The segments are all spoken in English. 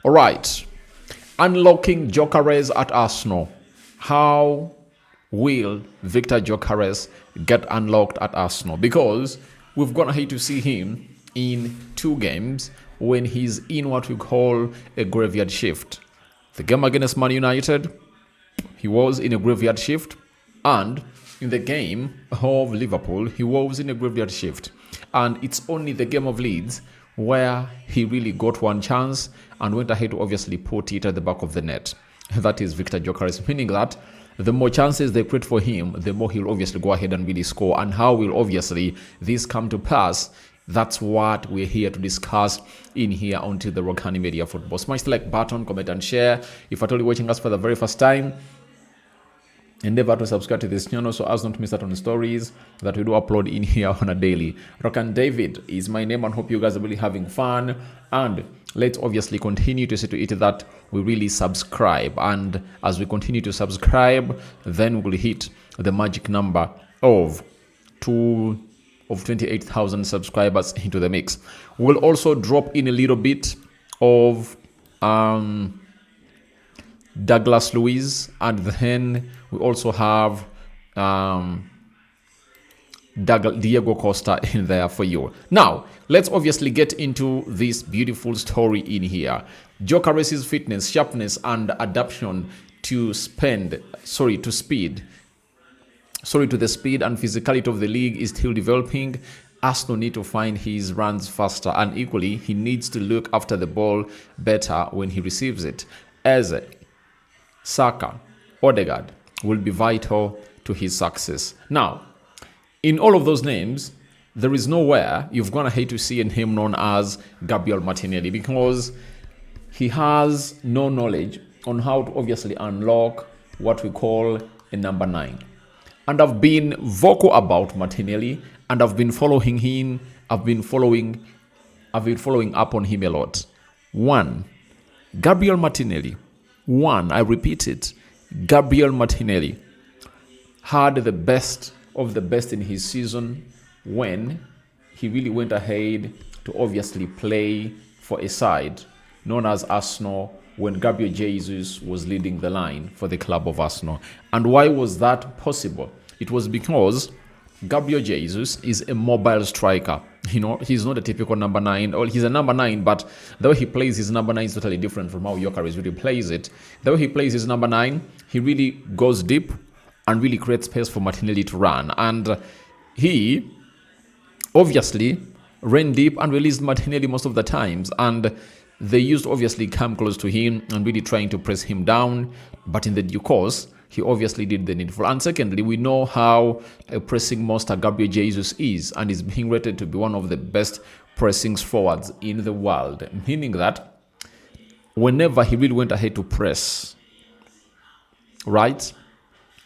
All right. Unlocking Gyökeres at Arsenal. How will Viktor Gyökeres get unlocked at Arsenal? Because we've gone ahead to see him in 2 games when he's in what we call a graveyard shift. The game against Man United, he was in a graveyard shift, and in the game of Liverpool, he was in a graveyard shift. And it's only the game of Leeds where he really got one chance and went ahead to obviously put it at the back of the net. That is Viktor Gyökeres, meaning that the more chances they create for him, the more he'll obviously go ahead and really score. And how will obviously this come to pass? That's what we're here to discuss in here onto the Rokani Media Football. Smash the like button, comment and share. If at all you're watching us for the very first time, endeavor to subscribe to this channel so as not to miss out on the stories that we do upload in here on a daily. Rokani David is my name, and hope you guys are really having fun. And let's obviously continue to see to it that we really subscribe. And as we continue to subscribe, then we'll hit the magic number of 28,000 subscribers into the mix. We'll also drop in a little bit of Douglas Luiz, and then we also have Diego Costa in there for you. Now, let's obviously get into this beautiful story in here. Gyökeres' fitness, sharpness, and adaptation to the speed and physicality of the league is still developing. Arsenal need to find his runs faster, and equally, he needs to look after the ball better when he receives it. As Saka, Odegaard will be vital to his success. Now, in all of those names, there is nowhere you've gone ahead to see a name known as Gabriel Martinelli, because he has no knowledge on how to obviously unlock what we call a number 9. And I've been vocal about Martinelli, and I've been following him. I've been following up on him a lot. 1. Gabriel Martinelli. 1. I repeat it. Gabriel Martinelli had the best of the best in his season when he really went ahead to obviously play for a side known as Arsenal, when Gabriel Jesus was leading the line for the club of Arsenal. And why was that possible? It was because Gabriel Jesus is a mobile striker. He's not a typical number 9, or he's a number 9, but the way he plays his number 9 is totally different from how Gyökeres really plays it. The way he plays his number 9, he really goes deep and really creates space for Martinelli to run. And he obviously ran deep and released Martinelli most of the times. And they used to obviously come close to him and really trying to press him down. But in the due course, he obviously did the needful. And secondly, we know how a pressing monster Gabriel Jesus is, and is being rated to be one of the best pressing forwards in the world. Meaning that whenever he really went ahead to press, right,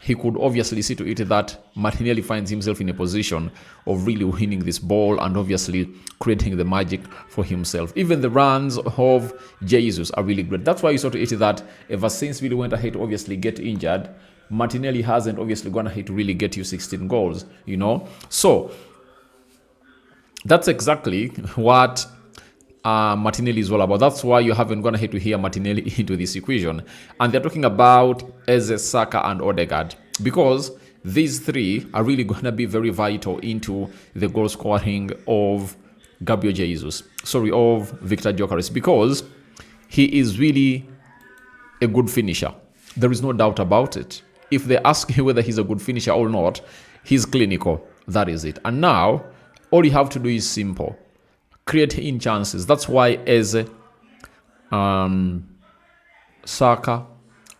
he could obviously see to it that Martinelli finds himself in a position of really winning this ball and obviously creating the magic for himself. Even the runs of Jesus are really great. That's why you saw to it that ever since really went ahead to obviously get injured, Martinelli hasn't obviously gone ahead to really get you 16 goals, So that's exactly what Martinelli is all about. That's why you haven't gone ahead to hear Martinelli into this equation. And they're talking about Eze, Saka, and Odegaard, because these 3 are really going to be very vital into the goal scoring of Viktor Gyökeres, because he is really a good finisher. There is no doubt about it. If they ask you whether he's a good finisher or not, he's clinical. That is it. And now, all you have to do is simple. Create in chances. That's why Eze, Saka,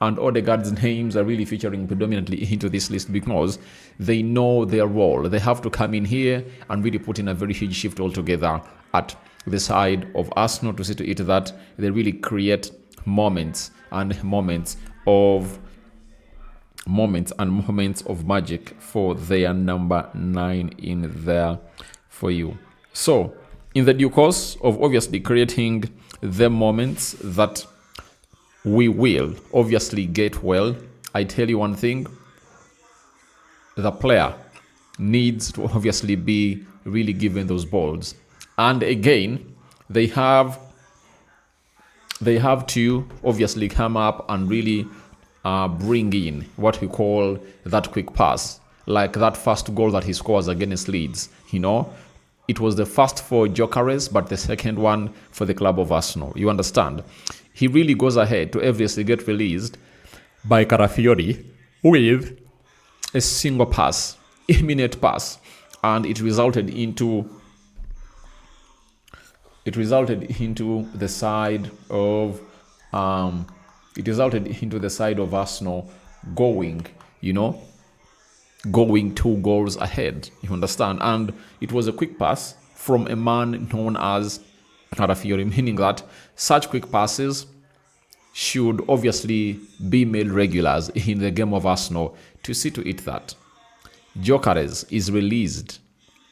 and Odegaard's names are really featuring predominantly into this list, because they know their role. They have to come in here and really put in a very huge shift altogether at the side of Arsenal to see to it that they really create moments of magic for their number 9 in there for you. So, in the due course of obviously creating the moments that we will obviously get well, I tell you one thing, the player needs to obviously be really given those balls. And again, they have they have to obviously come up and really bring in what we call that quick pass, like that first goal that he scores against Leeds. It was the first for Gyökeres, but the second one for the club of Arsenal. You understand? He really goes ahead to obviously get released by Carafiori with a single pass, imminent pass, and it resulted into the side of Arsenal going 2 goals ahead. You understand? And it was a quick pass from a man known as Carafiori, meaning that such quick passes should obviously be made regulars in the game of Arsenal to see to it that Gyökeres is released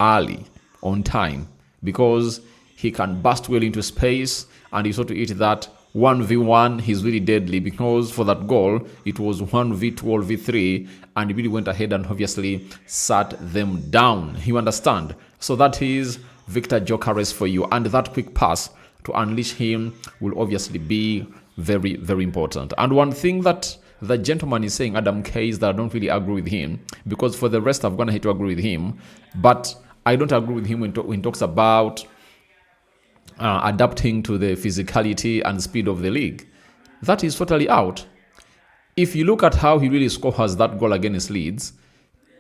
early, on time, because he can burst well into space, and he saw to it that 1v1 he's really deadly, because for that goal it was 1v2 or v3, and he really went ahead and obviously sat them down. You understand? So that is Viktor Gyökeres for you, and that quick pass to unleash him will obviously be very, very important. And one thing that the gentleman is saying, Adam K, is that I don't really agree with him, because for the rest I've gone ahead to agree with him, but I don't agree with him when he talks about adapting to the physicality and speed of the league. That is totally out. If you look at how he really scores that goal against Leeds,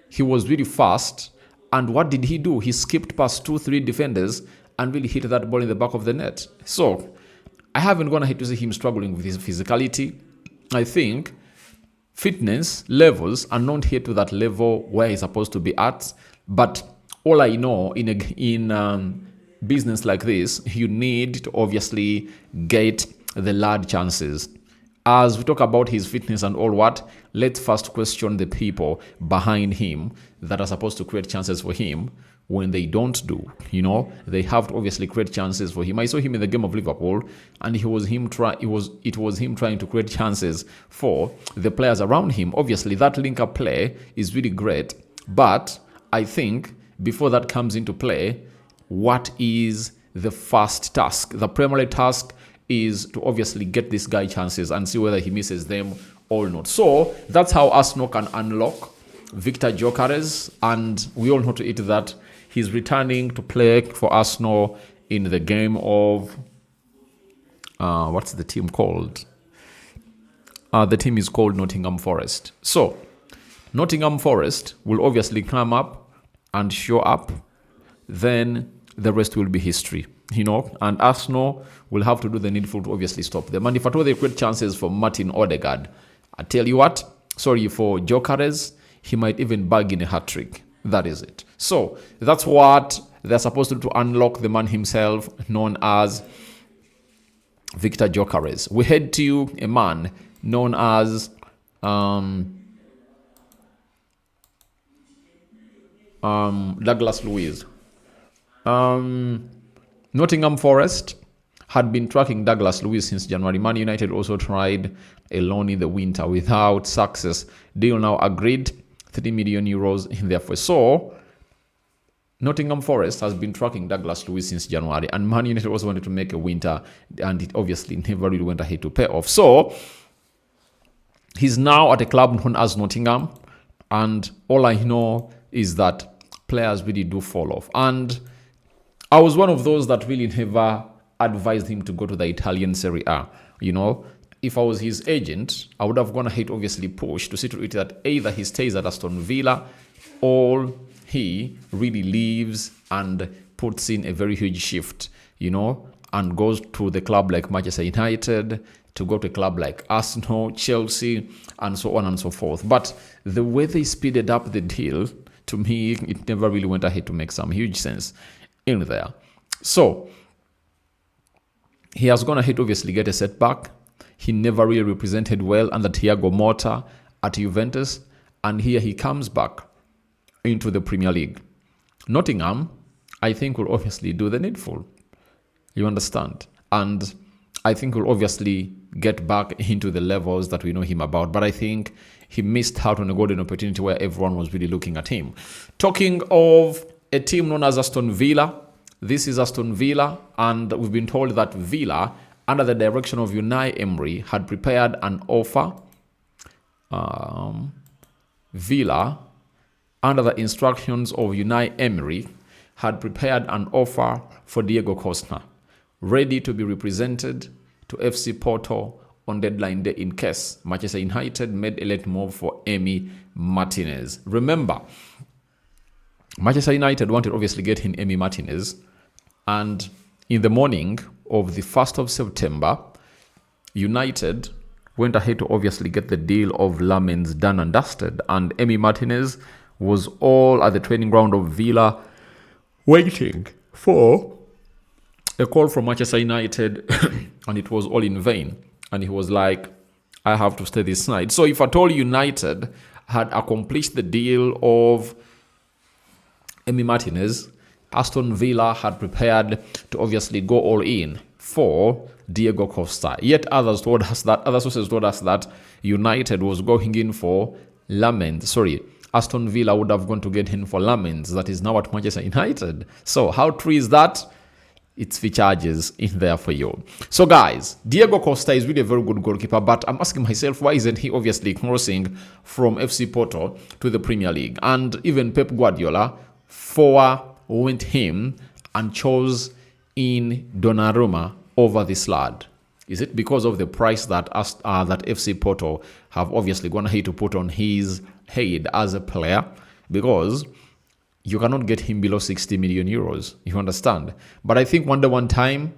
he was really fast, and what did he do? He skipped past 2-3 defenders and really hit that ball in the back of the net. So I haven't gone ahead to see him struggling with his physicality. I think fitness levels are not here to that level where he's supposed to be at. But all I know, in business like this, you need to obviously get the large chances. As we talk about his fitness and all what, let's first question the people behind him that are supposed to create chances for him when they don't do. They have to obviously create chances for him. I saw him in the game of Liverpool, and it was him trying to create chances for the players around him. Obviously, that link-up play is really great, but I think before that comes into play, what is the first task? The primary task is to obviously get this guy chances and see whether he misses them or not. So that's how Arsenal can unlock Viktor Gyökeres, and we all know to it that he's returning to play for Arsenal in the game of what's the team called? The team is called Nottingham Forest. So Nottingham Forest will obviously come up and show up, then the rest will be history, and Arsenal will have to do the needful to obviously stop them. And if at all they create chances for Martin Odegaard, I tell you what, for Gyökeres, he might even bag in a hat-trick. That is it. So that's what they're supposed to do to unlock the man himself, known as Viktor Gyökeres. We head to a man known as Douglas Luiz. Nottingham Forest had been tracking Douglas Luiz since January. Man United also tried a loan in the winter without success. Deal now agreed, 3 million euros in there for. So Nottingham Forest has been tracking Douglas Luiz since January, and Man United also wanted to make a winter, and it obviously never really went ahead to pay off. So he's now at a club known as Nottingham, and all I know is that players really do fall off. And I was one of those that really never advised him to go to the Italian Serie A. If I was his agent, I would have gone ahead, obviously push to see to it that either he stays at Aston Villa or he really leaves and puts in a very huge shift, and goes to the club like Manchester United, to go to a club like Arsenal, Chelsea, and so on and so forth. But the way they speeded up the deal, to me, it never really went ahead to make some huge sense in there. So he has gone ahead to obviously get a setback. He never really represented well under Thiago Motta at Juventus, and here he comes back into the Premier League. Nottingham, I think, will obviously do the needful. You understand? And I think we'll obviously get back into the levels that we know him about. But I think he missed out on a golden opportunity where everyone was really looking at him. Talking of a team known as Aston Villa, this is Aston Villa, and we've been told that Villa under the direction of Unai Emery, had prepared an offer. Villa, under the instructions of Unai Emery, had prepared an offer for Diego Costa, ready to be represented to FC Porto on deadline day in case Manchester United made a late move for Emi Martinez. Remember, Manchester United wanted obviously get in Emi Martinez, and in the morning of the 1st of September, United went ahead to obviously get the deal of Lamens done and dusted, and Emi Martinez was all at the training ground of Villa waiting for a call from Manchester United and it was all in vain. And he was like, I have to stay this night. So if at all United had accomplished the deal of Emi Martinez, Aston Villa had prepared to obviously go all in for Diego Costa. Yet other sources told us that United was going in for Aston Villa would have gone to get him for Lamens, that is now at Manchester United. So how true is that? It's the charges in there for you. So guys, Diego Costa is really a very good goalkeeper, but I'm asking myself, why isn't he obviously crossing from FC Porto to the Premier League? And even Pep Guardiola went him and chose in Donnarumma over this lad. Is it because of the price that FC Porto have obviously gone ahead to put on his head as a player? Because you cannot get him below 60 million euros, you understand? But I think one time,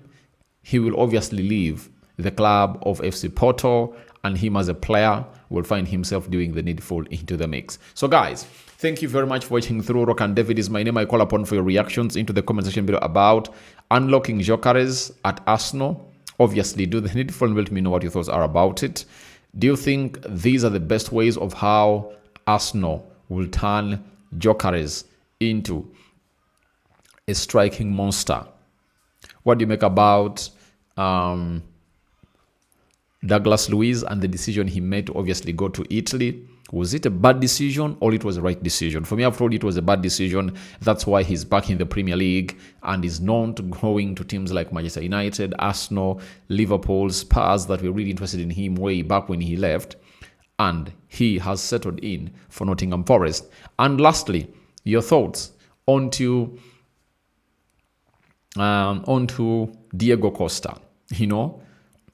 he will obviously leave the club of FC Porto, and him as a player will find himself doing the needful into the mix. So guys, thank you very much for watching through. Rokani David is my name. I call upon for your reactions into the comment section below about unlocking Gyökeres at Arsenal. Obviously, do the needful and let me know what your thoughts are about it. Do you think these are the best ways of how Arsenal will turn Gyökeres into a striking monster? What do you make about Douglas Luiz and the decision he made to obviously go to Italy? Was it a bad decision or it was the right decision? For me, I've told you it was a bad decision. That's why he's back in the Premier League and is known to going to teams like Manchester United, Arsenal, Liverpool, Spurs that were really interested in him way back when he left. And he has settled in for Nottingham Forest. And lastly, your thoughts onto Diego Costa.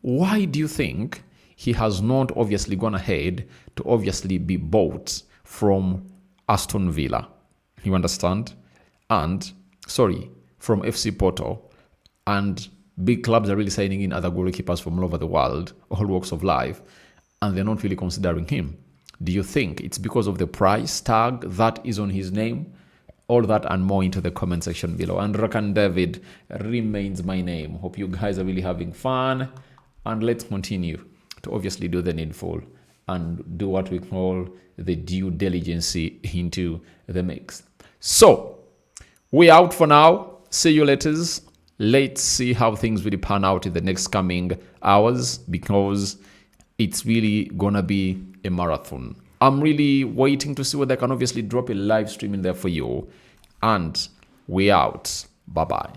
Why do you think he has not obviously gone ahead to obviously be bought from Aston Villa? You understand? And, from FC Porto. And big clubs are really signing in other goalkeepers from all over the world, all walks of life, and they're not really considering him. Do you think it's because of the price tag that is on his name? All that and more into the comment section below. And Rokani David remains my name. Hope you guys are really having fun. And let's continue to obviously do the needful and do what we call the due diligence into the mix. So, we out for now. See you later. Let's see how things really pan out in the next coming hours, because it's really gonna be a marathon. I'm really waiting to see whether I can obviously drop a live stream in there for you. And we out. Bye-bye.